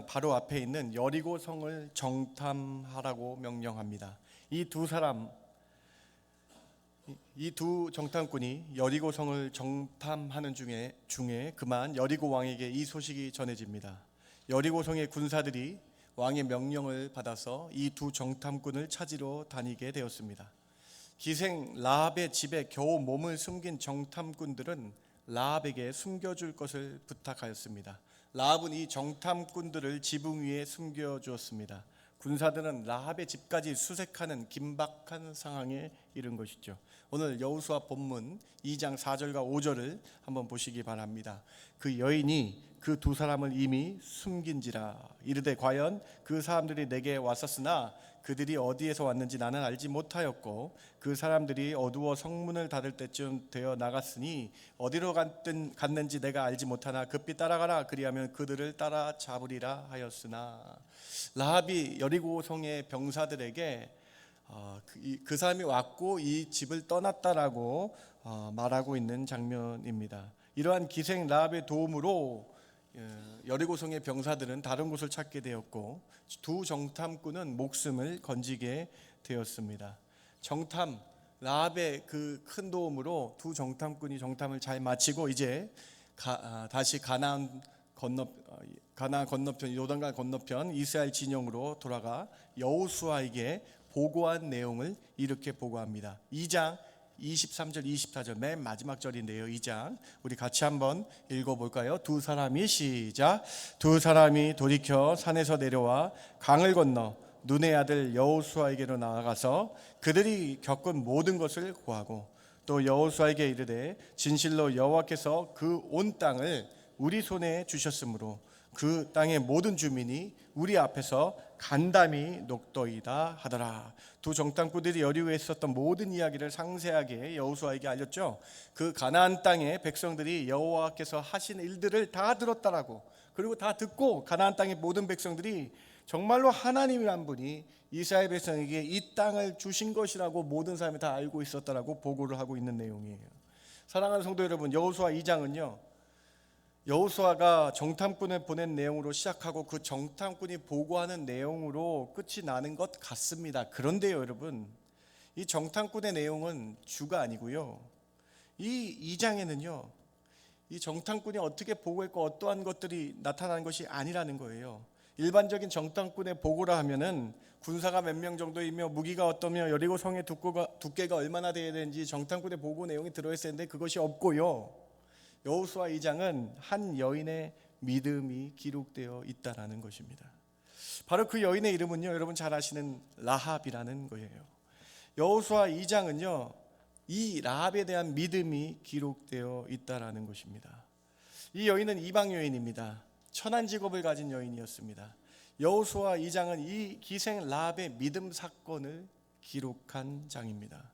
바로 앞에 있는 여리고 성을 정탐하라고 명령합니다. 이 두 정탐꾼이 여리고 성을 정탐하는 중에 그만 여리고 왕에게 이 소식이 전해집니다. 여리고 성의 군사들이 왕의 명령을 받아서 이 두 정탐꾼을 찾으러 다니게 되었습니다. 기생 라합의 집에 겨우 몸을 숨긴 정탐꾼들은 라합에게 숨겨줄 것을 부탁하였습니다. 라합은 이 정탐꾼들을 지붕 위에 숨겨주었습니다. 군사들은 라합의 집까지 수색하는 긴박한 상황에 이른 것이죠. 오늘 여호수아 본문 2장 4절과 5절을 한번 보시기 바랍니다. 그 여인이 그 두 사람을 이미 숨긴지라 이르되 과연 그 사람들이 내게 왔었으나 그들이 어디에서 왔는지 나는 알지 못하였고 그 사람들이 어두워 성문을 닫을 때쯤 되어 나갔으니 어디로 갔는지 내가 알지 못하나 급히 따라가라 그리하면 그들을 따라잡으리라 하였으나 라합이 여리고 성의 병사들에게 그 사람이 왔고 이 집을 떠났다라고 말하고 있는 장면입니다. 이러한 기생 라합의 도움으로 여리고성의 병사들은 다른 곳을 찾게 되었고 두 정탐꾼은 목숨을 건지게 되었습니다. 정탐 라합의 그 큰 도움으로 두 정탐꾼이 정탐을 잘 마치고 이제 다시 가나안 건너편 요단강 건너편 이스라엘 진영으로 돌아가 여호수아에게 보고한 내용을 이렇게 보고합니다. 2장 23절 24절 맨 마지막 절인데요. 2장 우리 같이 한번 읽어볼까요? 두 사람이 돌이켜 산에서 내려와 강을 건너 눈의 아들 여호수아에게로 나아가서 그들이 겪은 모든 것을 고하고 또 여호수아에게 이르되 진실로 여호와께서 그 온 땅을 우리 손에 주셨으므로 그 땅의 모든 주민이 우리 앞에서 간담이 녹더이다 하더라. 두 정탐꾼들이 여리고에 있었던 모든 이야기를 상세하게 여호수아에게 알렸죠. 그 가나안 땅의 백성들이 여호와께서 하신 일들을 다 들었다라고, 그리고 다 듣고 가나안 땅의 모든 백성들이 정말로 하나님이란 분이 이스라엘 백성에게 이 땅을 주신 것이라고 모든 사람이 다 알고 있었다라고 보고를 하고 있는 내용이에요. 사랑하는 성도 여러분, 여호수아 2장은요 여호수아가 정탐꾼을 보낸 내용으로 시작하고 그 정탐꾼이 보고하는 내용으로 끝이 나는 것 같습니다. 그런데요 여러분, 이 정탐꾼의 내용은 주가 아니고요, 이 2장에는요 이 정탐꾼이 어떻게 보고했고 어떠한 것들이 나타나는 것이 아니라는 거예요. 일반적인 정탐꾼의 보고라 하면은 군사가 몇 명 정도이며 무기가 어떠며 여리고 성의 두께가 얼마나 되어야 되는지 정탐꾼의 보고 내용이 들어있어야 하는데 그것이 없고요, 여호수아 2장은 한 여인의 믿음이 기록되어 있다라는 것입니다. 바로 그 여인의 이름은요 여러분 잘 아시는 라합이라는 거예요. 여호수아 2장은요 이 라합에 대한 믿음이 기록되어 있다라는 것입니다. 이 여인은 이방 여인입니다. 천한 직업을 가진 여인이었습니다. 여호수아 2장은 이 기생 라합의 믿음 사건을 기록한 장입니다.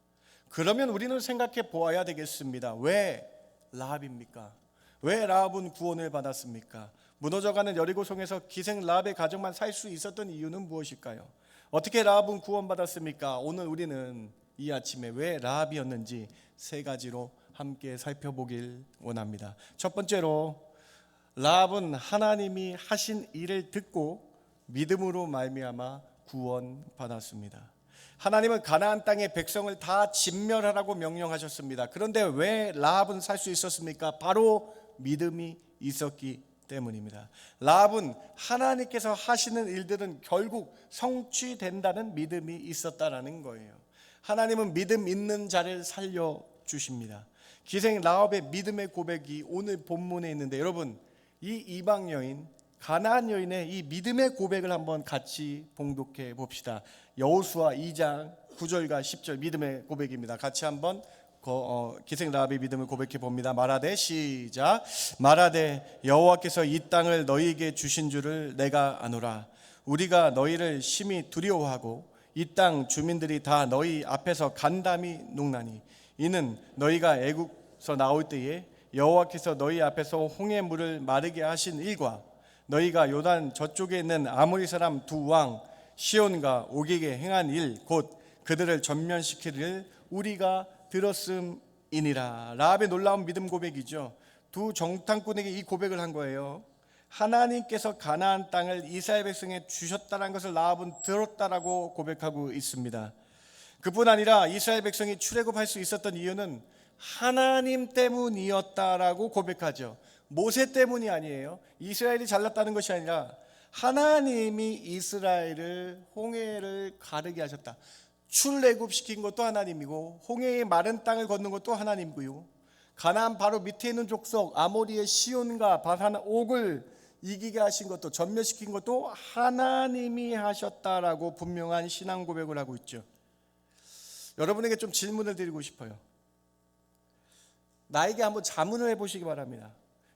그러면 우리는 생각해 보아야 되겠습니다. 왜 라합입니까? 왜 라합은 구원을 받았습니까? 무너져가는 여리고성에서 기생 라합의 가정만 살 수 있었던 이유는 무엇일까요? 어떻게 라합은 구원받았습니까? 오늘 우리는 이 아침에 왜 라합이었는지 세 가지로 함께 살펴보길 원합니다. 첫 번째로, 라합은 하나님이 하신 일을 듣고 믿음으로 말미암아 구원받았습니다. 하나님은 가나안 땅의 백성을 다 진멸하라고 명령하셨습니다. 그런데 왜 라합은 살 수 있었습니까? 바로 믿음이 있었기 때문입니다. 라합은 하나님께서 하시는 일들은 결국 성취된다는 믿음이 있었다라는 거예요. 하나님은 믿음 있는 자를 살려주십니다. 기생 라합의 믿음의 고백이 오늘 본문에 있는데, 여러분 이 이방 여인 가나안 여인의 이 믿음의 고백을 한번 같이 봉독해 봅시다. 여호수아 2장 9절과 10절 믿음의 고백입니다. 같이 한번 기생 라합의 믿음을 고백해 봅니다. 말하되 시작. 말하되 여호와께서 이 땅을 너희에게 주신 줄을 내가 아노라. 우리가 너희를 심히 두려워하고 이 땅 주민들이 다 너희 앞에서 간담이 녹나니 이는 너희가 애굽에서 나올 때에 여호와께서 너희 앞에서 홍해 물을 마르게 하신 일과 너희가 요단 저쪽에 있는 아모리 사람 두 왕 시온과 오기게 행한 일 곧 그들을 전면시키기를 우리가 들었음이니라. 라합의 놀라운 믿음 고백이죠. 두 정탐꾼에게 이 고백을 한 거예요. 하나님께서 가나안 땅을 이스라엘 백성에 주셨다는 것을 라합은 들었다라고 고백하고 있습니다. 그뿐 아니라 이스라엘 백성이 출애굽할 수 있었던 이유는 하나님 때문이었다라고 고백하죠. 모세 때문이 아니에요. 이스라엘이 잘났다는 것이 아니라 하나님이 이스라엘을 홍해를 가르게 하셨다. 출애굽시킨 것도 하나님이고 홍해의 마른 땅을 걷는 것도 하나님이고요. 가나안 바로 밑에 있는 족속 아모리의 시온과 바산 옥을 이기게 하신 것도 전멸시킨 것도 하나님이 하셨다라고 분명한 신앙 고백을 하고 있죠. 여러분에게 좀 질문을 드리고 싶어요. 나에게 한번 자문을 해보시기 바랍니다.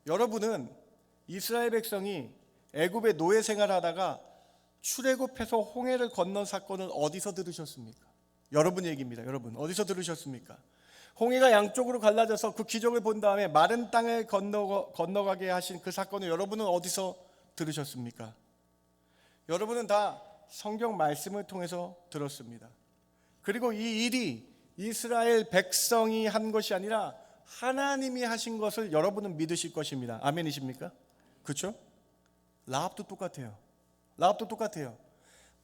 여러분은 이스라엘 백성이 애굽의 노예 생활하다가 출애굽해서 홍해를 건넌 사건을 어디서 들으셨습니까? 여러분 얘기입니다. 여러분 어디서 들으셨습니까? 홍해가 양쪽으로 갈라져서 그 기적을 본 다음에 마른 땅을 건너가게 하신 그 사건을 여러분은 어디서 들으셨습니까? 여러분은 다 성경 말씀을 통해서 들었습니다. 그리고 이 일이 이스라엘 백성이 한 것이 아니라 하나님이 하신 것을 여러분은 믿으실 것입니다. 아멘이십니까? 그렇죠? 라합도 똑같아요. 라합도 똑같아요.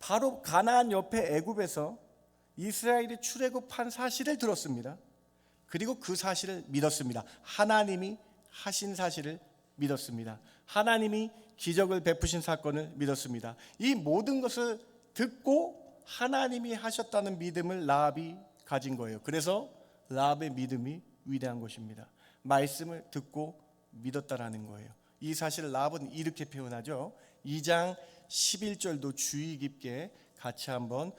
바로 가나안 옆에 애굽에서 이스라엘이 출애굽한 사실을 들었습니다. 그리고 그 사실을 믿었습니다. 하나님이 하신 사실을 믿었습니다. 하나님이 기적을 베푸신 사건을 믿었습니다. 이 모든 것을 듣고 하나님이 하셨다는 믿음을 라합이 가진 거예요. 그래서 라합의 믿음이 위대한 것입니다. 말씀을 듣고 믿었다라는 거예요. 이 사실을 라합은 이렇게 표현하죠. 2장 11절도 주의 깊게 같이 한번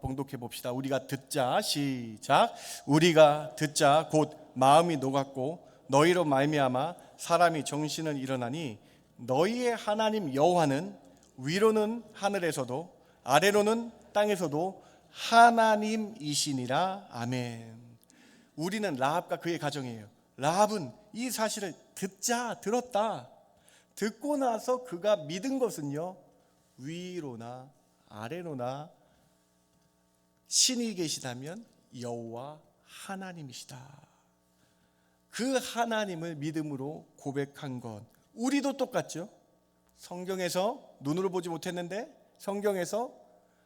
봉독해 봅시다. 우리가 듣자. 시작. 우리가 듣자 곧 마음이 녹았고 너희로 말미암아 사람이 정신은 일어나니 너희의 하나님 여호와는 위로는 하늘에서도 아래로는 땅에서도 하나님이시니라. 아멘. 우리는 라합과 그의 가정이에요. 라합은 이 사실을 들었다. 듣고 나서 그가 믿은 것은요, 위로나 아래로나 신이 계시다면 여호와 하나님이시다. 그 하나님을 믿음으로 고백한 것. 우리도 똑같죠. 성경에서 눈으로 보지 못했는데 성경에서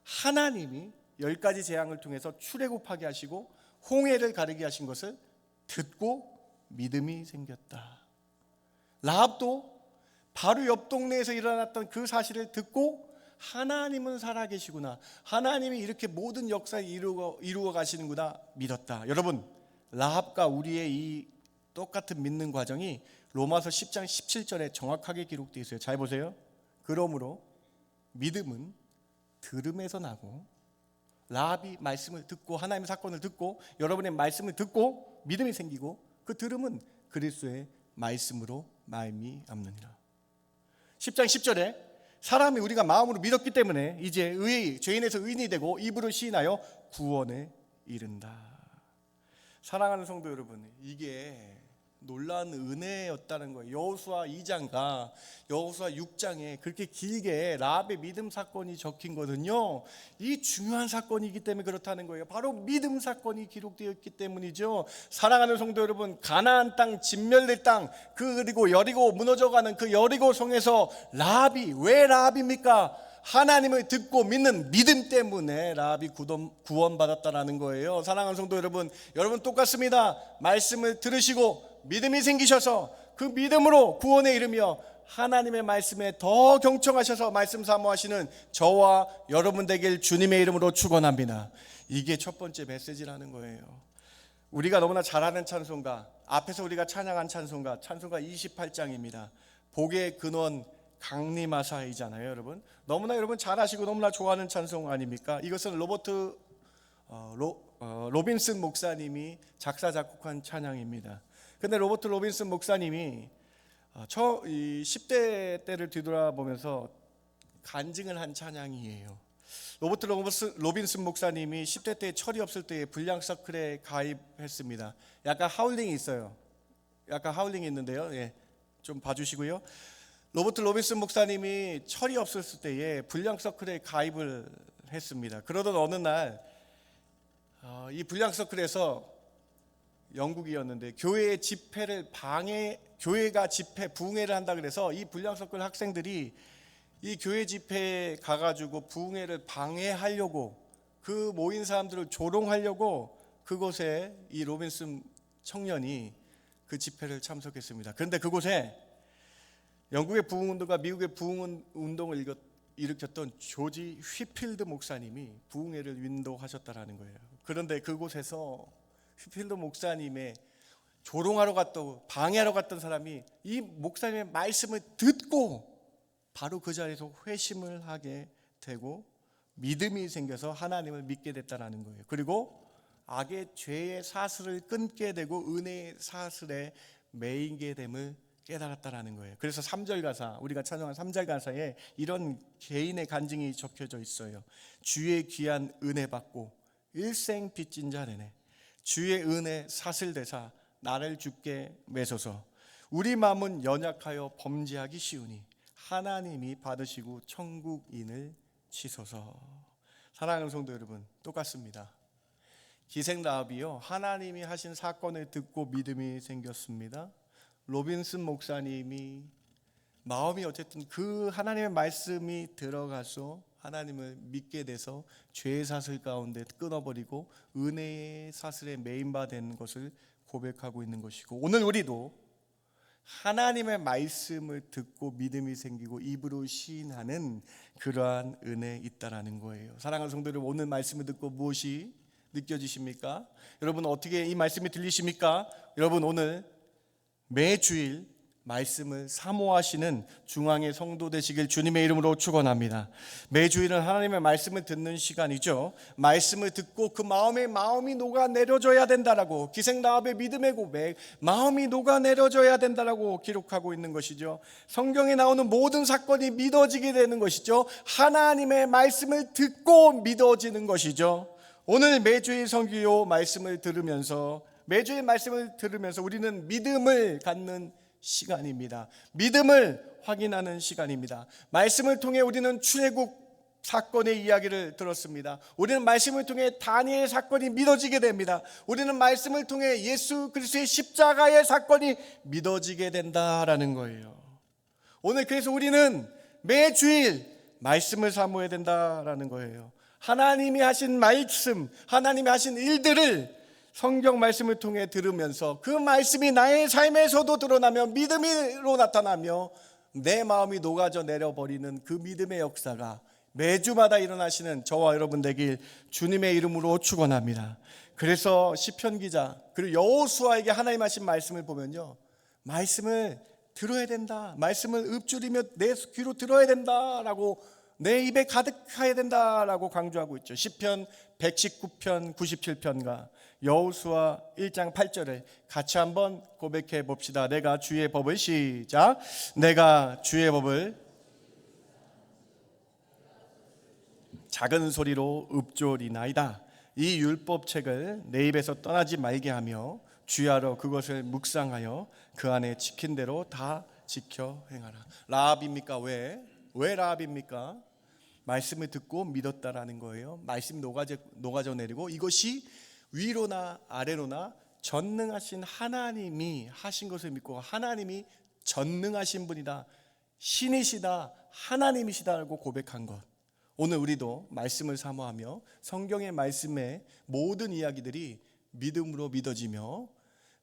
하나님이 10가지 재앙을 통해서 출애굽하게 하시고 홍해를 가르게 하신 것을 듣고 믿음이 생겼다. 라합도 바로 옆 동네에서 일어났던 그 사실을 듣고 하나님은 살아계시구나, 하나님이 이렇게 모든 역사를 이루어 가시는구나 믿었다. 여러분, 라합과 우리의 이 똑같은 믿는 과정이 로마서 10장 17절에 정확하게 기록되어 있어요. 잘 보세요. 그러므로 믿음은 들음에서 나고, 라합이 말씀을 듣고 하나님의 사건을 듣고 여러분의 말씀을 듣고 믿음이 생기고, 그 들음은 그리스도의 말씀으로 말미암느니라. 10장 10절에 사람이 우리가 마음으로 믿었기 때문에 이제 죄인에서 의인이 되고 입으로 시인하여 구원에 이른다. 사랑하는 성도 여러분, 이게 놀라운 은혜였다는 거예요. 여호수아 2장과 여호수아 6장에 그렇게 길게 라합의 믿음 사건이 적힌 거거든요. 이 중요한 사건이기 때문에 그렇다는 거예요. 바로 믿음 사건이 기록되어 있기 때문이죠. 사랑하는 성도 여러분, 가나안 땅, 진멸될 땅, 그리고 여리고 무너져가는 그 여리고 성에서 라합이, 왜 라합입니까? 하나님을 듣고 믿는 믿음 때문에 라합이 구원받았다라는 거예요. 사랑하는 성도 여러분, 여러분 똑같습니다. 말씀을 들으시고 믿음이 생기셔서 그 믿음으로 구원에 이르며 하나님의 말씀에 더 경청하셔서 말씀 사모하시는 저와 여러분 되길 주님의 이름으로 축원합니다. 이게 첫 번째 메시지라는 거예요. 우리가 너무나 잘 아는 찬송가, 앞에서 우리가 찬양한 찬송가 28장입니다. 복의 근원 강림하사이잖아요. 여러분 너무나 여러분 잘 아시고 너무나 좋아하는 찬송 아닙니까? 이것은 로빈슨 목사님이 작사 작곡한 찬양입니다. 근데 로버트 로빈슨 목사님이 10대 때를 뒤돌아보면서 간증을 한 찬양이에요. 로버트 로빈슨 목사님이 10대 때 철이 없을 때에 불량 서클에 가입했습니다. 약간 하울링이 있어요. 약간 하울링이 있는데요. 예, 좀 봐주시고요. 로버트 로빈슨 목사님이 철이 없었을 때에 불량 서클에 가입을 했습니다. 그러던 어느 날 이 불량 서클에서 영국이었는데 교회가 집회 부흥회를 한다 그래서 이 불량석걸 학생들이 이 교회 집회에 가가지고 부흥회를 방해하려고, 그 모인 사람들을 조롱하려고 그곳에 이 로빈슨 청년이 그 집회를 참석했습니다. 그런데 그곳에 영국의 부흥운동과 미국의 부흥운동을 일으켰던 조지 휘필드 목사님이 부흥회를 인도하셨다라는 거예요. 그런데 그곳에서 휘필드 목사님의 조롱하러 갔다고 방해하러 갔던 사람이 이 목사님의 말씀을 듣고 바로 그 자리에서 회심을 하게 되고 믿음이 생겨서 하나님을 믿게 됐다는 거예요. 그리고 악의 죄의 사슬을 끊게 되고 은혜의 사슬에 매이게 됨을 깨달았다라는 거예요. 그래서 3절 가사, 우리가 찬양한 3절 가사에 이런 개인의 간증이 적혀져 있어요. 주의 귀한 은혜 받고 일생 빚진 자 되네. 주의 은혜 사슬대사 나를 주께 매소서. 우리 마음은 연약하여 범죄하기 쉬우니 하나님이 받으시고 천국인을 치소서. 사랑하는 성도 여러분, 똑같습니다. 기생 라합이요, 하나님이 하신 사건을 듣고 믿음이 생겼습니다. 로빈슨 목사님이 마음이 어쨌든 그 하나님의 말씀이 들어가서 하나님을 믿게 돼서 죄의 사슬 가운데 끊어버리고 은혜의 사슬에 매인바 된 것을 고백하고 있는 것이고, 오늘 우리도 하나님의 말씀을 듣고 믿음이 생기고 입으로 시인하는 그러한 은혜에 있다라는 거예요. 사랑하는 성도 여러분, 오늘 말씀을 듣고 무엇이 느껴지십니까? 여러분 어떻게 이 말씀이 들리십니까? 여러분 오늘 매주일 말씀을 사모하시는 중앙의 성도 되시길 주님의 이름으로 축원합니다. 매주일은 하나님의 말씀을 듣는 시간이죠. 말씀을 듣고 그 마음이 녹아내려져야 된다라고, 기생 라합의 믿음의 고백, 마음이 녹아내려져야 된다라고 기록하고 있는 것이죠. 성경에 나오는 모든 사건이 믿어지게 되는 것이죠. 하나님의 말씀을 듣고 믿어지는 것이죠. 오늘 매주일 성교 말씀을 들으면서 우리는 믿음을 갖는 시간입니다. 믿음을 확인하는 시간입니다. 말씀을 통해 우리는 출애굽 사건의 이야기를 들었습니다. 우리는 말씀을 통해 다니엘 사건이 믿어지게 됩니다. 우리는 말씀을 통해 예수 그리스도의 십자가의 사건이 믿어지게 된다라는 거예요. 오늘 그래서 우리는 매주일 말씀을 사모해야 된다라는 거예요. 하나님이 하신 말씀, 하나님이 하신 일들을 성경 말씀을 통해 들으면서 그 말씀이 나의 삶에서도 드러나며 믿음으로 나타나며 내 마음이 녹아져 내려버리는 그 믿음의 역사가 매주마다 일어나시는 저와 여러분 되길 주님의 이름으로 축원합니다. 그래서 시편 기자 그리고 여호수아에게 하나님 하신 말씀을 보면요, 말씀을 들어야 된다, 말씀을 읊조리며 내 귀로 들어야 된다라고, 내 입에 가득해야 된다라고 강조하고 있죠. 시편 119편 97편과 여호수아 1장 8절을 같이 한번 고백해 봅시다. 내가 주의 법을, 시작. 내가 주의 법을 작은 소리로 읊조리나이다. 이 율법책을 내 입에서 떠나지 말게 하며 주야로 그것을 묵상하여 그 안에 지킨 대로 다 지켜 행하라. 라합입니까? 왜 라합입니까? 말씀을 듣고 믿었다라는 거예요. 말씀이 녹아져 내리고 이것이 위로나 아래로나 전능하신 하나님이 하신 것을 믿고, 하나님이 전능하신 분이다, 신이시다, 하나님이시다라고 고백한 것. 오늘 우리도 말씀을 사모하며 성경의 말씀의 모든 이야기들이 믿음으로 믿어지며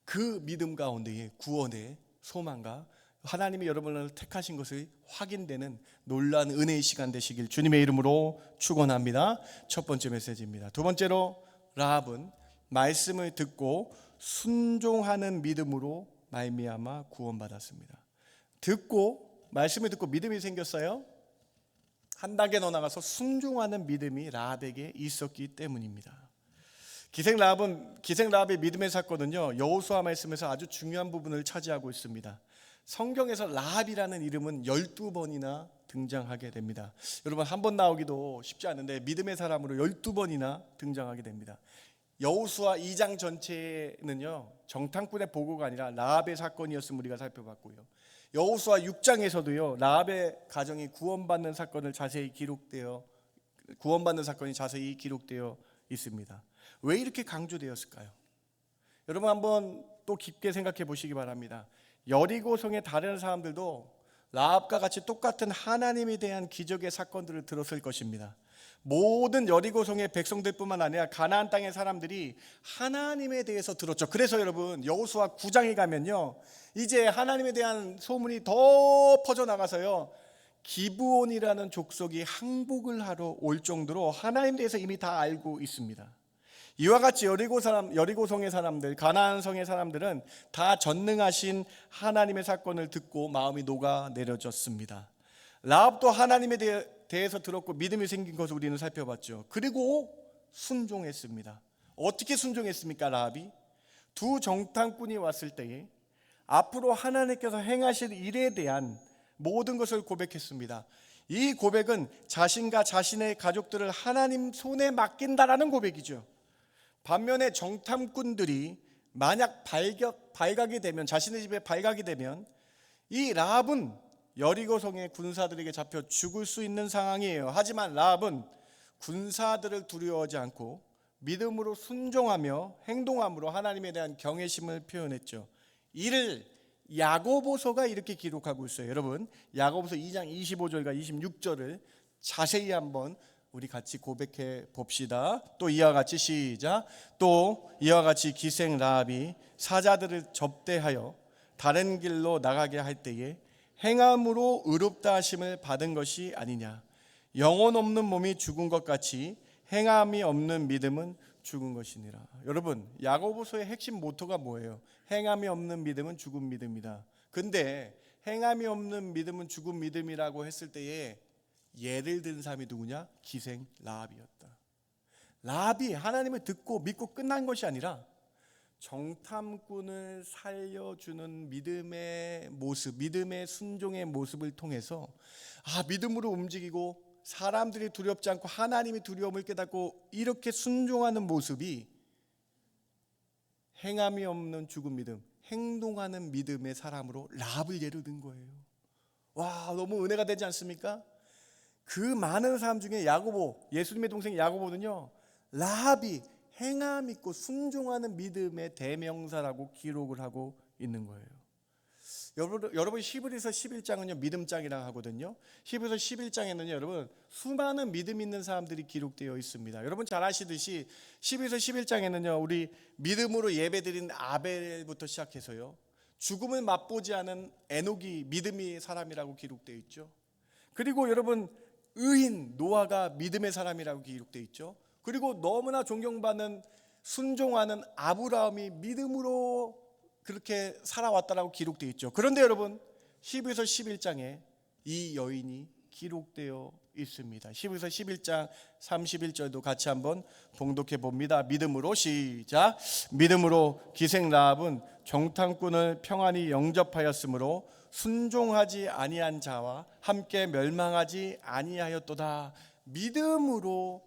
그 믿음 가운데에 구원의 소망과 하나님이 여러분을 택하신 것을 확인되는 놀라운 은혜의 시간 되시길 주님의 이름으로 축원합니다. 첫 번째 메시지입니다. 두 번째로, 라합은 말씀을 듣고 순종하는 믿음으로 말미암아 구원받았습니다. 말씀을 듣고 믿음이 생겼어요. 한 단계 더 나가서 순종하는 믿음이 라합에게 있었기 때문입니다. 기생 라합의 믿음의 사건은요, 여호수아 말씀에서 아주 중요한 부분을 차지하고 있습니다. 성경에서 라합이라는 이름은 12번이나 등장하게 됩니다. 여러분, 한 번 나오기도 쉽지 않은데 믿음의 사람으로 12번이나 등장하게 됩니다. 여호수아 2장 전체는요, 정탐꾼의 보고가 아니라 라합의 사건이었음을 우리가 살펴봤고요. 여호수아 6장에서도요, 라합의 가정이 구원받는 사건이 자세히 기록되어 있습니다. 왜 이렇게 강조되었을까요? 여러분 한번 또 깊게 생각해 보시기 바랍니다. 여리고성의 다른 사람들도 라합과 같이 똑같은 하나님에 대한 기적의 사건들을 들었을 것입니다. 모든 여리고성의 백성들뿐만 아니라 가나안 땅의 사람들이 하나님에 대해서 들었죠. 그래서 여러분 여호수아 9장에 가면요, 이제 하나님에 대한 소문이 더 퍼져나가서요, 기브온이라는 족속이 항복을 하러 올 정도로 하나님에 대해서 이미 다 알고 있습니다. 이와 같이 여리고성의 사람들, 가나안 성의 사람들은 다 전능하신 하나님의 사건을 듣고 마음이 녹아내려졌습니다. 라합도 하나님에 대해서 들었고 믿음이 생긴 것을 우리는 살펴봤죠. 그리고 순종했습니다. 어떻게 순종했습니까? 라합이 두 정탐꾼이 왔을 때에 앞으로 하나님께서 행하실 일에 대한 모든 것을 고백했습니다. 이 고백은 자신과 자신의 가족들을 하나님 손에 맡긴다라는 고백이죠. 반면에 정탐꾼들이 만약 발각이 되면, 자신의 집에 발각이 되면 이 라합은 여리고성의 군사들에게 잡혀 죽을 수 있는 상황이에요. 하지만 라합은 군사들을 두려워하지 않고 믿음으로 순종하며 행동함으로 하나님에 대한 경외심을 표현했죠. 이를 야고보서가 이렇게 기록하고 있어요. 여러분 야고보서 2장 25절과 26절을 자세히 한번 우리 같이 고백해 봅시다. 또 이와 같이 시작. 또 이와 같이 기생 라합이 사자들을 접대하여 다른 길로 나가게 할 때에 행함으로 의롭다 하심을 받은 것이 아니냐. 영혼 없는 몸이 죽은 것 같이 행함이 없는 믿음은 죽은 것이니라. 여러분 야고보서의 핵심 모토가 뭐예요? 행함이 없는 믿음은 죽은 믿음이다. 근데 행함이 없는 믿음은 죽은 믿음이라고 했을 때에 예를 든 사람이 누구냐? 기생 라합이었다. 라합이 하나님을 듣고 믿고 끝난 것이 아니라 정탐꾼을 살려주는 믿음의 모습, 믿음의 순종의 모습을 통해서 믿음으로 움직이고 사람들이 두렵지 않고 하나님이 두려움을 깨닫고 이렇게 순종하는 모습이 행함이 없는 죽은 믿음, 행동하는 믿음의 사람으로 라합을 예를 든 거예요. 와, 너무 은혜가 되지 않습니까? 그 많은 사람 중에 야고보, 예수님의 동생 야고보는요, 라합이 행함 있고 순종하는 믿음의 대명사라고 기록을 하고 있는 거예요. 여러분 히브리서 11장은요 믿음장이라고 하거든요. 히브리서 11장에는요 여러분 수많은 믿음 있는 사람들이 기록되어 있습니다. 여러분 잘 아시듯이 히브리서 11장에는요 우리 믿음으로 예배드린 아벨부터 시작해서요 죽음을 맛보지 않은 에녹이 믿음의 사람이라고 기록되어 있죠. 그리고 여러분 의인 노아가 믿음의 사람이라고 기록되어 있죠. 그리고 너무나 존경받는 순종하는 아브라함이 믿음으로 그렇게 살아왔다라고 기록되어 있죠. 그런데 여러분 히브리서 11장에 이 여인이 기록되어 있습니다. 히브리서 11장 31절도 같이 한번 봉독해 봅니다. 믿음으로 시작. 믿음으로 기생 라합은 정탐꾼을 평안히 영접하였으므로 순종하지 아니한 자와 함께 멸망하지 아니하였도다. 믿음으로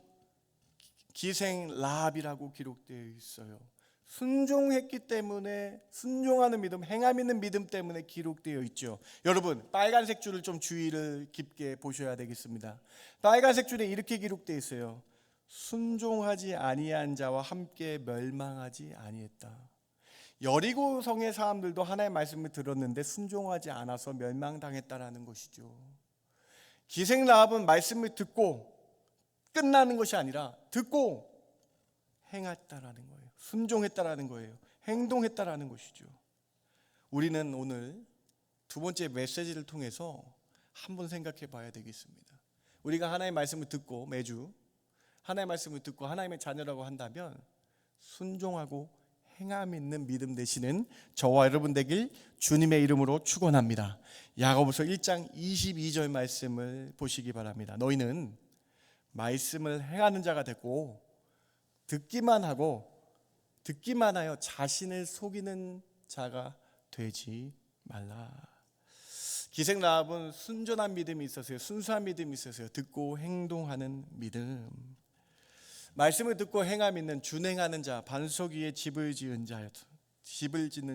기생 라합이라고 기록되어 있어요. 순종했기 때문에, 순종하는 믿음, 행함 있는 믿음 때문에 기록되어 있죠. 여러분 빨간색 줄을 좀 주의를 깊게 보셔야 되겠습니다. 빨간색 줄에 이렇게 기록되어 있어요. 순종하지 아니한 자와 함께 멸망하지 아니했다. 여리고성의 사람들도 하나님의 말씀을 들었는데 순종하지 않아서 멸망당했다라는 것이죠. 기생 라합은 말씀을 듣고 끝나는 것이 아니라 듣고 행했다라는 거예요. 순종했다라는 거예요. 행동했다라는 것이죠. 우리는 오늘 두 번째 메시지를 통해서 한번 생각해 봐야 되겠습니다. 우리가 하나님의 말씀을 듣고 매주 하나님의 말씀을 듣고 하나님의 자녀라고 한다면 순종하고 행함 있는 믿음 되시는 저와 여러분 되길 주님의 이름으로 축원합니다. 야고보서 1장 22절 말씀을 보시기 바랍니다. 너희는 말씀을 행하는 자가 됐고 듣기만 하여 자신을 속이는 자가 되지 말라. 기생 라합은 순전한 믿음이 있었어요. 순수한 믿음이 있었어요. 듣고 행동하는 믿음. 말씀을 듣고 행함 있는 준행하는 자, 반석 위에 집을 짓는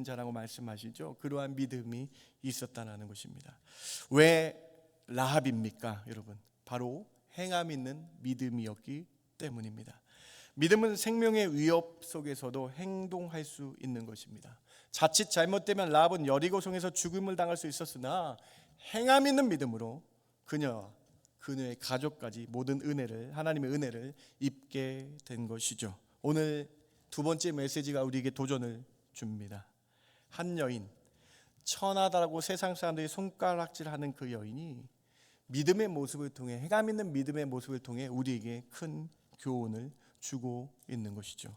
자라고 말씀하시죠. 그러한 믿음이 있었다는 것입니다. 왜 라합입니까, 여러분? 바로 행함 있는 믿음이었기 때문입니다. 믿음은 생명의 위협 속에서도 행동할 수 있는 것입니다. 자칫 잘못되면 라합은 여리고성에서 죽음을 당할 수 있었으나 행함 있는 믿음으로 그녀와 그녀의 가족까지 모든 은혜를, 하나님의 은혜를 입게 된 것이죠. 오늘 두 번째 메시지가 우리에게 도전을 줍니다. 한 여인, 천하다라고 세상 사람들이 손가락질하는 그 여인이 믿음의 모습을 통해, 행함 있는 믿음의 모습을 통해 우리에게 큰 교훈을 주고 있는 것이죠.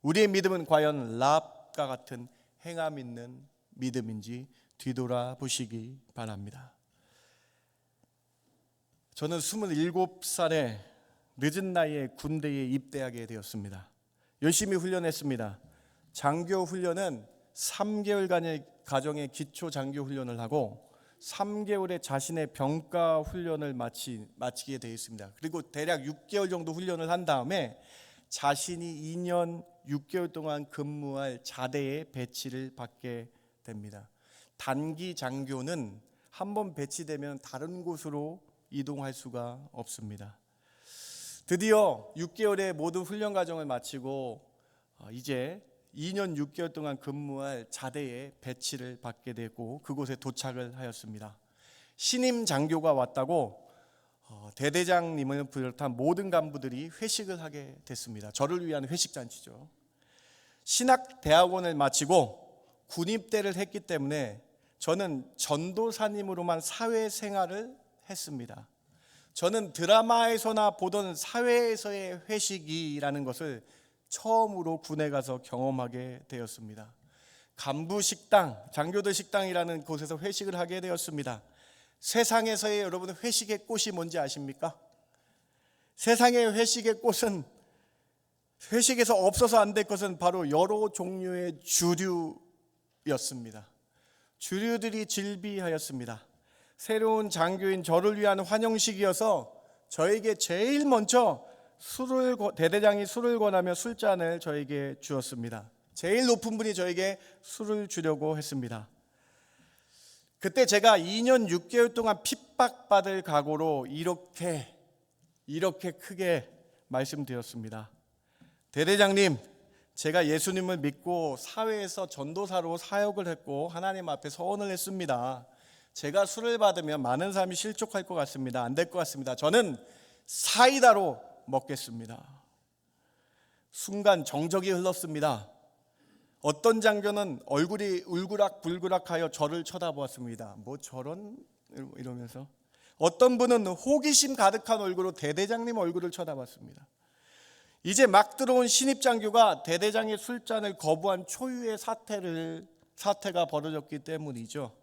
우리의 믿음은 과연 라합과 같은 행함 있는 믿음인지 뒤돌아보시기 바랍니다. 저는 27살에 늦은 나이에 군대에 입대하게 되었습니다. 열심히 훈련했습니다. 장교 훈련은 3개월간의 가정의 기초 장교 훈련을 하고 3개월의 자신의 병가 훈련을 마치게 되어 있습니다. 그리고 대략 6개월 정도 훈련을 한 다음에 자신이 2년 6개월 동안 근무할 자대에 배치를 받게 됩니다. 단기 장교는 한번 배치되면 다른 곳으로 이동할 수가 없습니다. 드디어 6개월의 모든 훈련 과정을 마치고 이제 2년 6개월 동안 근무할 자대에 배치를 받게 되고 그곳에 도착을 하였습니다. 신임 장교가 왔다고 대대장님을 비롯한 모든 간부들이 회식을 하게 됐습니다. 저를 위한 회식 잔치죠. 신학대학원을 마치고 군입대를 했기 때문에 저는 전도사님으로만 사회생활을 했습니다. 저는 드라마에서나 보던 사회에서의 회식이라는 것을 처음으로 군에 가서 경험하게 되었습니다. 간부 식당, 장교들 식당이라는 곳에서 회식을 하게 되었습니다. 세상에서의 여러분 회식의 꽃이 뭔지 아십니까? 세상의 회식의 꽃은, 회식에서 없어서 안 될 것은 바로 여러 종류의 주류였습니다. 주류들이 질비하였습니다. 새로운 장교인 저를 위한 환영식이어서 저에게 제일 먼저 대대장이 술을 권하며 술잔을 저에게 주었습니다. 제일 높은 분이 저에게 술을 주려고 했습니다. 그때 제가 2년 6개월 동안 핍박받을 각오로 이렇게 크게 말씀드렸습니다. 대대장님, 제가 예수님을 믿고 사회에서 전도사로 사역을 했고 하나님 앞에 서원을 했습니다. 제가 술을 받으면 많은 사람이 실족할 것 같습니다. 안 될 것 같습니다. 저는 사이다로 먹겠습니다. 순간 정적이 흘렀습니다. 어떤 장교는 얼굴이 울그락불그락하여 저를 쳐다보았습니다. 뭐 저런 이러면서 어떤 분은 호기심 가득한 얼굴로 대대장님 얼굴을 쳐다봤습니다. 이제 막 들어온 신입 장교가 대대장의 술잔을 거부한 초유의 사태가 벌어졌기 때문이죠.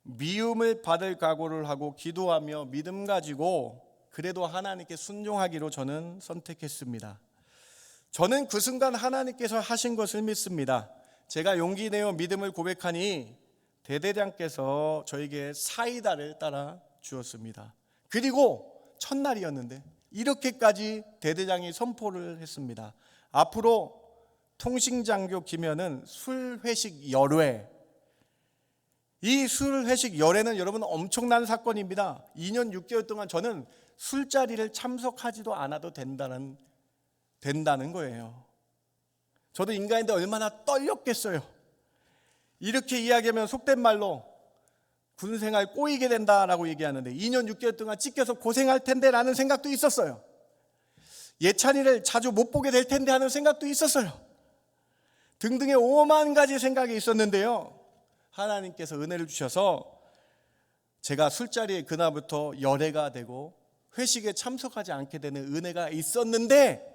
미움을 받을 각오를 하고 기도하며 믿음 가지고 그래도 하나님께 순종하기로 저는 선택했습니다. 저는 그 순간 하나님께서 하신 것을 믿습니다. 제가 용기 내어 믿음을 고백하니 대대장께서 저에게 사이다를 따라 주었습니다. 그리고 첫날이었는데 이렇게까지 대대장이 선포를 했습니다. 앞으로 통신장교 김현은 술 회식 열회, 이 술 회식 열회는 여러분 엄청난 사건입니다. 2년 6개월 동안 저는 술자리를 참석하지도 않아도 된다는 거예요. 저도 인간인데 얼마나 떨렸겠어요. 이렇게 이야기하면 속된 말로 군생활 꼬이게 된다라고 얘기하는데 2년 6개월 동안 찢겨서 고생할 텐데 라는 생각도 있었어요. 예찬이를 자주 못 보게 될 텐데 하는 생각도 있었어요. 등등의 5만 가지 생각이 있었는데요, 하나님께서 은혜를 주셔서 제가 술자리에 그날부터 열애가 되고 회식에 참석하지 않게 되는 은혜가 있었는데,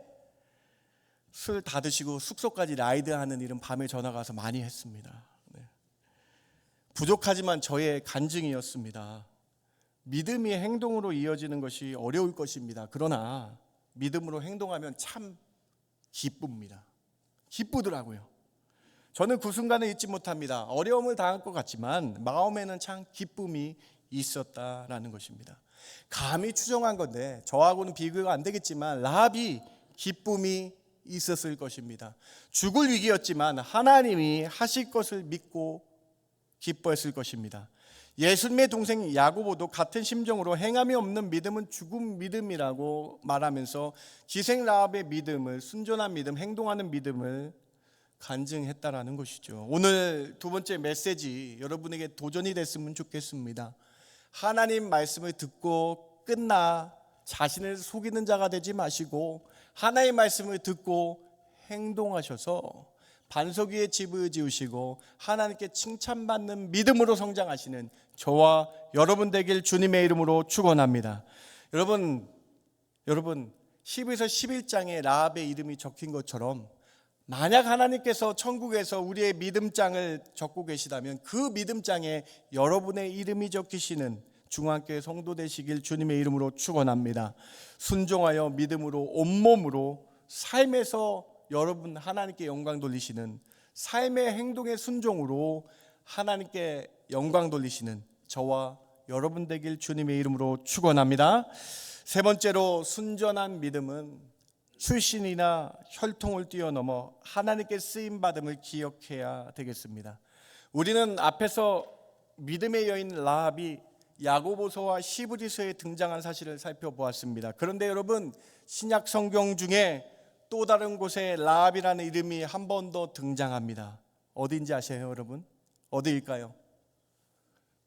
술 다 드시고 숙소까지 라이드하는 일은 밤에 전화가 와서 많이 했습니다. 부족하지만 저의 간증이었습니다. 믿음이 행동으로 이어지는 것이 어려울 것입니다. 그러나 믿음으로 행동하면 참 기쁩니다. 기쁘더라고요. 저는 그 순간을 잊지 못합니다. 어려움을 당할 것 같지만 마음에는 참 기쁨이 있었다라는 것입니다. 감히 추정한 건데 저하고는 비교가 안 되겠지만 라합이 기쁨이 있었을 것입니다. 죽을 위기였지만 하나님이 하실 것을 믿고 기뻐했을 것입니다. 예수님의 동생 야고보도 같은 심정으로 행함이 없는 믿음은 죽은 믿음이라고 말하면서 기생 라합의 믿음을, 순전한 믿음, 행동하는 믿음을 간증했다라는 것이죠. 오늘 두 번째 메시지 여러분에게 도전이 됐으면 좋겠습니다. 하나님 말씀을 듣고 끝나 자신을 속이는 자가 되지 마시고 하나님의 말씀을 듣고 행동하셔서 반석 위에 집을 지으시고 하나님께 칭찬받는 믿음으로 성장하시는 저와 여러분 되길 주님의 이름으로 축원합니다. 여러분 10에서 11장에 라합의 이름이 적힌 것처럼 만약 하나님께서 천국에서 우리의 믿음장을 적고 계시다면 그 믿음장에 여러분의 이름이 적히시는 중앙교회 성도 되시길 주님의 이름으로 축원합니다. 순종하여 믿음으로 온몸으로 삶에서 여러분 하나님께 영광 돌리시는, 삶의 행동의 순종으로 하나님께 영광 돌리시는 저와 여러분 되길 주님의 이름으로 축원합니다. 세 번째로, 순전한 믿음은 출신이나 혈통을 뛰어넘어 하나님께 쓰임 받음을 기억해야 되겠습니다. 우리는 앞에서 믿음의 여인 라합이 야고보서와 히브리서에 등장한 사실을 살펴보았습니다. 그런데 여러분, 신약 성경 중에 또 다른 곳에 라합이라는 이름이 한 번 더 등장합니다. 어디인지 아세요, 여러분? 어디일까요?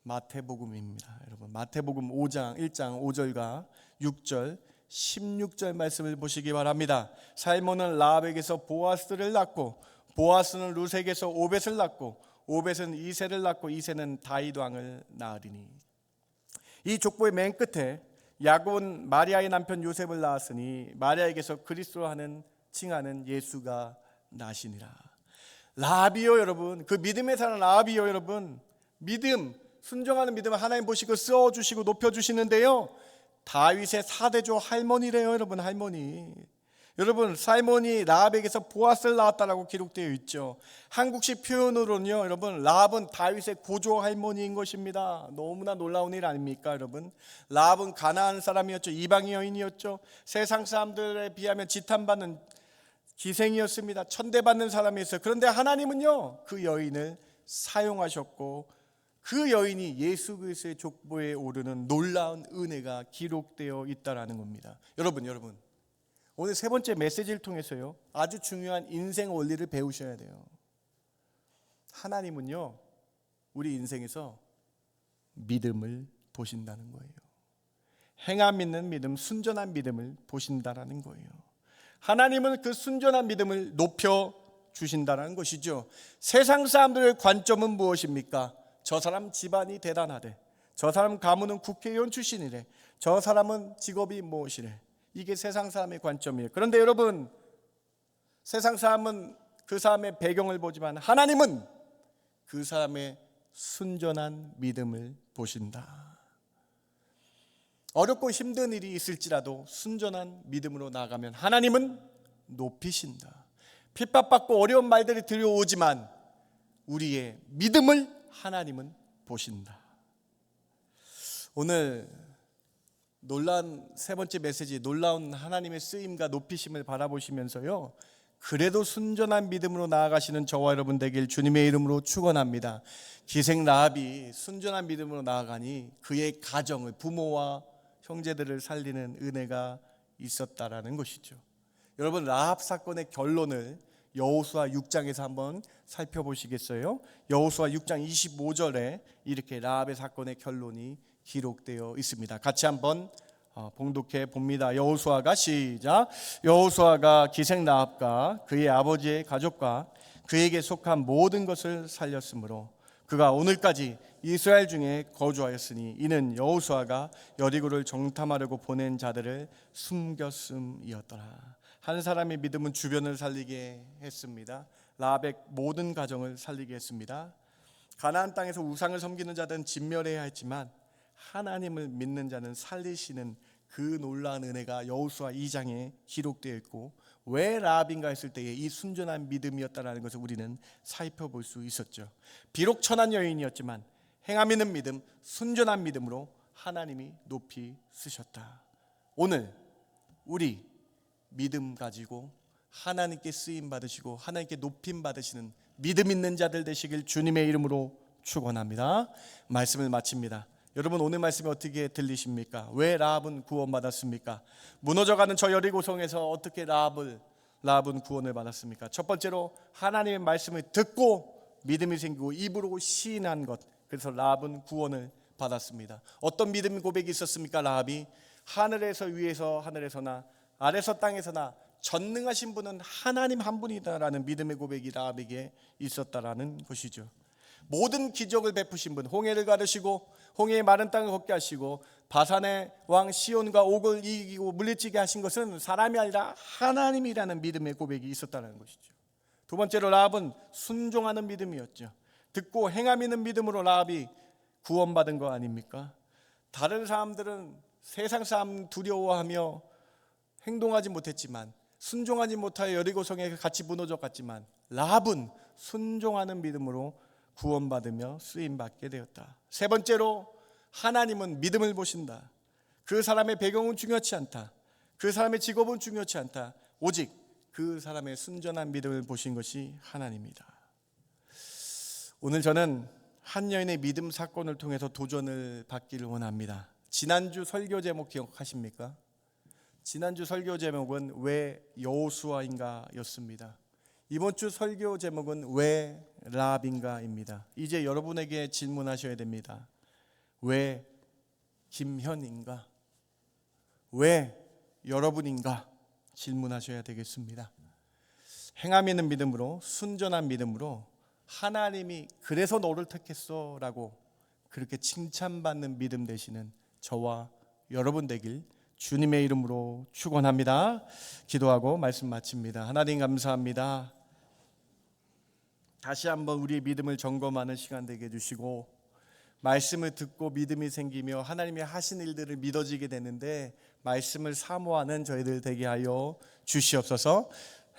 마태복음입니다. 여러분, 마태복음 5장 1장 5절과 6절 16절 말씀을 보시기 바랍니다. 살몬은 라합에게서 보아스를 낳고 보아스는 루색에서 오벳을 낳고 오벳은 이새를 낳고 이새는 다윗 왕을 낳으리니. 이 족보의 맨 끝에 야곱은 마리아의 남편 요셉을 낳았으니 마리아에게서 그리스도 하는 칭하는 예수가 나시니라. 라합이요 여러분, 그 믿음의 사람 라합이요 여러분, 믿음, 순종하는 믿음을 하나님 보시고 써주시고 높여주시는데요, 다윗의 4대조 할머니래요 여러분. 할머니. 여러분, 살몬이 라합에게서 보아스를 낳았다라고 기록되어 있죠. 한국식 표현으로는요 여러분, 라합은 다윗의 고조 할머니인 것입니다. 너무나 놀라운 일 아닙니까 여러분? 라합은 가나안 사람이었죠. 이방 여인이었죠. 세상 사람들에 비하면 지탄받는 기생이었습니다. 천대받는 사람이었어요. 그런데 하나님은요 그 여인을 사용하셨고 그 여인이 예수 그리스도의 족보에 오르는 놀라운 은혜가 기록되어 있다라는 겁니다. 여러분 오늘 세 번째 메시지를 통해서요 아주 중요한 인생 원리를 배우셔야 돼요. 하나님은요 우리 인생에서 믿음을 보신다는 거예요. 행함 있는 믿음, 순전한 믿음을 보신다라는 거예요. 하나님은 그 순전한 믿음을 높여 주신다는 것이죠. 세상 사람들의 관점은 무엇입니까? 저 사람 집안이 대단하대, 저 사람 가문은 국회의원 출신이래, 저 사람은 직업이 무엇이래. 이게 세상 사람의 관점이에요. 그런데 여러분, 세상 사람은 그 사람의 배경을 보지만 하나님은 그 사람의 순전한 믿음을 보신다. 어렵고 힘든 일이 있을지라도 순전한 믿음으로 나아가면 하나님은 높이신다. 핍박받고 어려운 말들이 들려오지만 우리의 믿음을 하나님은 보신다. 오늘 놀라운 세 번째 메시지, 놀라운 하나님의 쓰임과 높이심을 바라보시면서요, 그래도 순전한 믿음으로 나아가시는 저와 여러분 되길 주님의 이름으로 축원합니다. 기생 라합이 순전한 믿음으로 나아가니 그의 가정을, 부모와 형제들을 살리는 은혜가 있었다라는 것이죠. 여러분, 라합 사건의 결론을 여호수아 6장에서 한번 살펴보시겠어요? 여호수아 6장 25절에 이렇게 라합의 사건의 결론이 기록되어 있습니다. 같이 한번 봉독해 봅니다. 여호수아가 시작. 여호수아가 기생 라합과 그의 아버지의 가족과 그에게 속한 모든 것을 살렸으므로 그가 오늘까지 이스라엘 중에 거주하였으니 이는 여호수아가 여리고를 정탐하려고 보낸 자들을 숨겼음이었더라. 한 사람의 믿음은 주변을 살리게 했습니다. 라합의 모든 가정을 살리게 했습니다. 가나안 땅에서 우상을 섬기는 자들은 진멸해야 했지만 하나님을 믿는 자는 살리시는 그 놀라운 은혜가 여호수아 2장에 기록되어 있고, 왜 라합인가 했을 때에 이 순전한 믿음이었다는 것을 우리는 살펴볼 수 있었죠. 비록 천한 여인이었지만 행함 있는 믿음, 순전한 믿음으로 하나님이 높이 쓰셨다. 오늘 우리 믿음 가지고 하나님께 쓰임 받으시고 하나님께 높임 받으시는 믿음 있는 자들 되시길 주님의 이름으로 축원합니다. 말씀을 마칩니다. 여러분, 오늘 말씀이 어떻게 들리십니까? 왜 라합은 구원받았습니까? 무너져가는 저 여리고성에서 어떻게 라합은 구원을 받았습니까? 첫 번째로 하나님의 말씀을 듣고 믿음이 생기고 입으로 시인한 것, 그래서 라합은 구원을 받았습니다. 어떤 믿음 고백이 있었습니까? 라합이 하늘에서 위에서 하늘에서나 아래서 땅에서나 전능하신 분은 하나님 한 분이다라는 믿음의 고백이 라합에게 있었다라는 것이죠. 모든 기적을 베푸신 분, 홍해를 가르시고 홍해의 마른 땅을 걷게 하시고 바산의 왕 시온과 옥을 이기고 물리치게 하신 것은 사람이 아니라 하나님이라는 믿음의 고백이 있었다는 것이죠. 두 번째로 라합은 순종하는 믿음이었죠. 듣고 행함이는 믿음으로 라합이 구원받은 거 아닙니까? 다른 사람들은 세상 사람 두려워하며 행동하지 못했지만, 순종하지 못하여 여리고성에 같이 무너져 갔지만, 라합은 순종하는 믿음으로 구원받으며 쓰임받게 되었다. 세 번째로 하나님은 믿음을 보신다. 그 사람의 배경은 중요치 않다. 그 사람의 직업은 중요치 않다. 오직 그 사람의 순전한 믿음을 보신 것이 하나님이다. 오늘 저는 한 여인의 믿음 사건을 통해서 도전을 받기를 원합니다. 지난주 설교 제목 기억하십니까? 지난주 설교 제목은 왜 여호수아인가 였습니다. 이번 주 설교 제목은 왜 라합인가입니다. 이제 여러분에게 질문하셔야 됩니다. 왜 김현인가? 왜 여러분인가? 질문하셔야 되겠습니다. 행함 있는 믿음으로, 순전한 믿음으로 하나님이 그래서 너를 택했어 라고 그렇게 칭찬받는 믿음 되시는 저와 여러분 되길 주님의 이름으로 축원합니다. 기도하고 말씀 마칩니다. 하나님 감사합니다. 다시 한번 우리의 믿음을 점검하는 시간 되게 해주시고, 말씀을 듣고 믿음이 생기며 하나님이 하신 일들을 믿어지게 되는데 말씀을 사모하는 저희들 되게 하여 주시옵소서.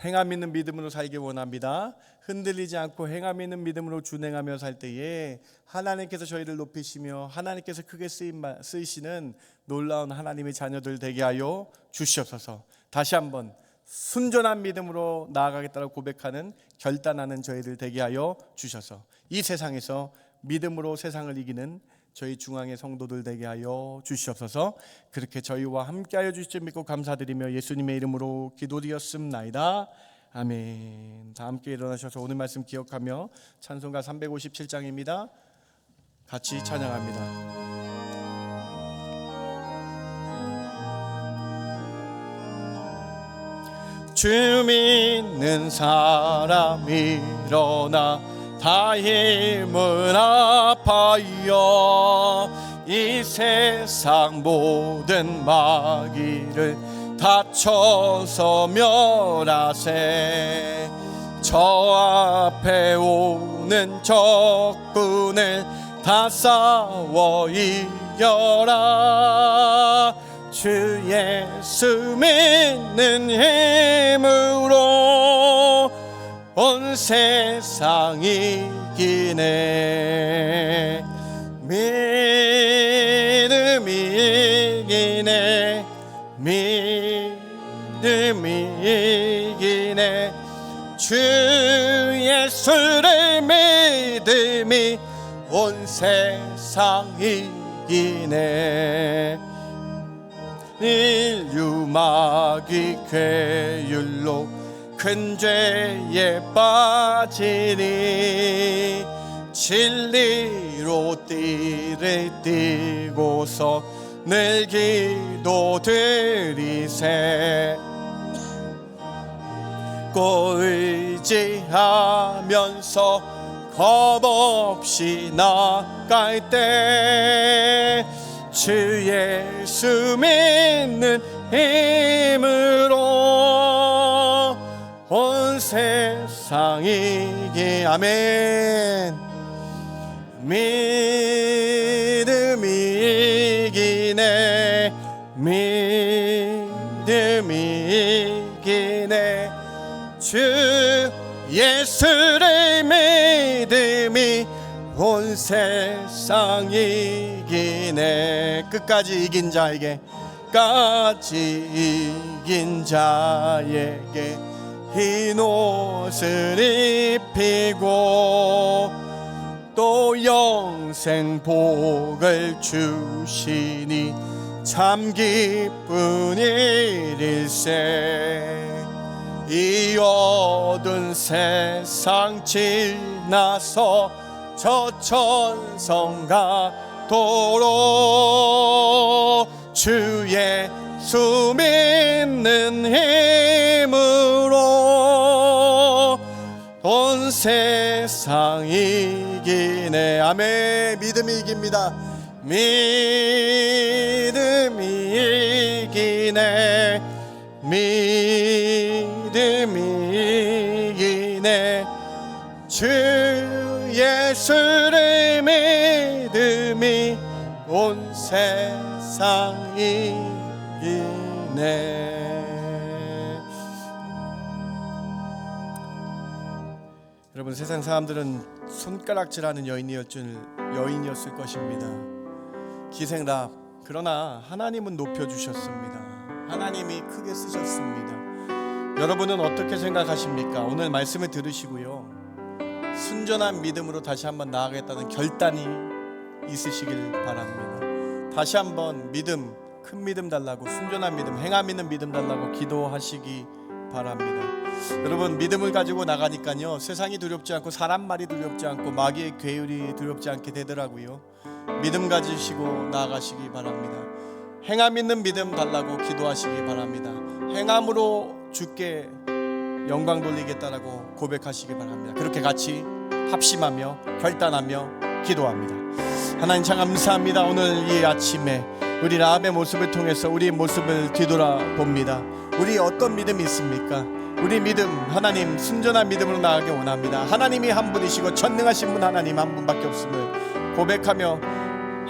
행함 있는 믿음으로 살기 원합니다. 흔들리지 않고 행함 있는 믿음으로 준행하며 살 때에 하나님께서 저희를 높이시며 하나님께서 크게 쓰이시는 놀라운 하나님의 자녀들 되게 하여 주시옵소서. 다시 한번 순전한 믿음으로 나아가겠다고 고백하는, 결단하는 저희들 되게 하여 주셔서 이 세상에서 믿음으로 세상을 이기는 저희 중앙의 성도들 되게 하여 주시옵소서. 그렇게 저희와 함께 하여 주실 줄 믿고 감사드리며 예수님의 이름으로 기도드렸습나이다. 아멘. 다 함께 일어나셔서 오늘 말씀 기억하며 찬송가 357장입니다. 같이 찬양합니다. 주 믿는 사람 일어나 다 힘을 합하여 이 세상 모든 마귀를 다쳐서 멸하세. 저 앞에 오는 적군을 다 싸워 이겨라. 주 예수 믿는 힘으로 온 세상 이기네. 믿음이 이기네. 믿음이 이기네. 주 예수를 믿음이 온 세상 이기네. 인류 마귀 괴율로 큰 죄에 빠지니 진리로 띠를 띠고서 늘 기도드리세. 꼭 의지하면서 겁없이 나갈 때 주 예수 믿는 힘으로 온 세상 이기. 아멘. 믿음이 이기네. 믿음이 이기네. 주 예수를 믿음이 온 세상 이기네. 끝까지 이긴 자에게, 끝까지 이긴 자에게 흰 옷을 입히고 또 영생 복을 주시니 참 기쁜 일일세. 이 어두운 세상 지나서 저 천성 가도록 주 예수 믿는 힘으로 온 세상 이기네. 아멘. 믿음이 이깁니다. 믿음이 이기네. 믿음이 이기네. 주 예수를 믿음이 온 세상 이기네. 여러분, 세상 사람들은 손가락질하는 여인이었을 것입니다. 기생랍. 그러나 하나님은 높여주셨습니다. 하나님이 크게 쓰셨습니다. 여러분은 어떻게 생각하십니까? 오늘 말씀을 들으시고요, 순전한 믿음으로 다시 한번 나아가겠다는 결단이 있으시길 바랍니다. 다시 한번 믿음, 큰 믿음 달라고, 순전한 믿음, 행함 있는 믿음 달라고 기도하시기 바랍니다. 여러분, 믿음을 가지고 나가니까요, 세상이 두렵지 않고 사람 말이 두렵지 않고 마귀의 괴율이 두렵지 않게 되더라고요. 믿음 가지시고 나아가시기 바랍니다. 행함 있는 믿음 달라고 기도하시기 바랍니다. 행함으로 주께 영광 돌리겠다라고 고백하시기 바랍니다. 그렇게 같이 합심하며 결단하며 기도합니다. 하나님 참 감사합니다. 오늘 이 아침에 우리 라합의 모습을 통해서 우리 모습을 뒤돌아봅니다. 우리 어떤 믿음이 있습니까? 우리 믿음, 하나님 순전한 믿음으로 나아가기 원합니다. 하나님이 한 분이시고 전능하신 분 하나님 한 분밖에 없음을 고백하며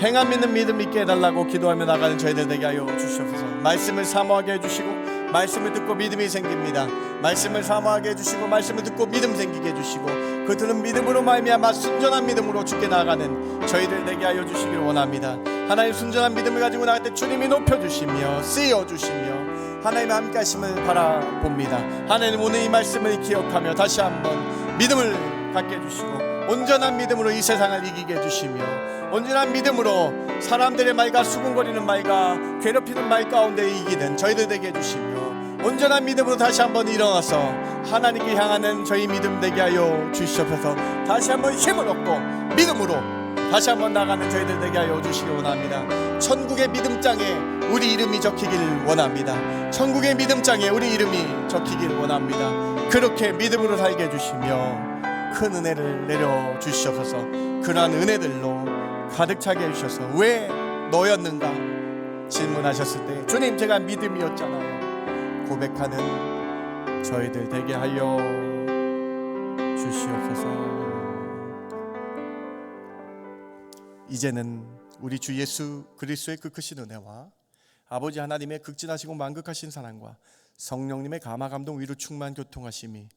행함 있는 믿음 있게 해달라고 기도하며 나가는 저희들 되게 하여 주시옵소서. 말씀을 사모하게 해주시고 말씀을 듣고 믿음이 생깁니다. 말씀을 사모하게 해주시고 말씀을 듣고 믿음 생기게 해주시고 그 들은 믿음으로 말미암아 순전한 믿음으로 주께 나아가는 저희들 되게 하여 주시기를 원합니다. 하나님, 순전한 믿음을 가지고 나갈 때 주님이 높여주시며 쓰여주시며 하나님의 함께 하심을 바라봅니다. 하나님, 오늘 이 말씀을 기억하며 다시 한번 믿음을 갖게 해주시고 온전한 믿음으로 이 세상을 이기게 해주시며 온전한 믿음으로 사람들의 말과 수군거리는 말과 괴롭히는 말 가운데 이기는 저희들 되게 해주시며 온전한 믿음으로 다시 한번 일어나서 하나님께 향하는 저희 믿음 되게 하여 주시옵소서. 다시 한번 힘을 얻고 믿음으로 다시 한번 나가는 저희들 되게 하여 주시기 원합니다. 천국의 믿음장에 우리 이름이 적히길 원합니다. 천국의 믿음장에 우리 이름이 적히길 원합니다. 그렇게 믿음으로 살게 해주시며 큰 은혜를 내려 주시옵소서. 그러한 은혜들로 가득 차게 해주셔서 왜 너였는가 질문하셨을 때 주님, 제가 믿음이었잖아요 고백하는 저희들 되게 하여 주시옵소서. 이제는 우리 주 예수 그리스도의 그 크신 은혜와 아버지 하나님의 극진하시고 만극하신 사랑과 성령님의 감화 감동 위로 충만 교통하심이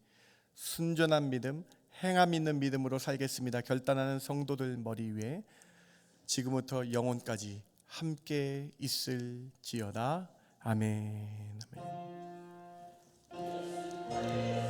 순전한 믿음, 행함 있는 믿음으로 살겠습니다 결단하는 성도들 머리 위에 지금부터 영원까지 함께 있을지어다. 아멘. 아멘.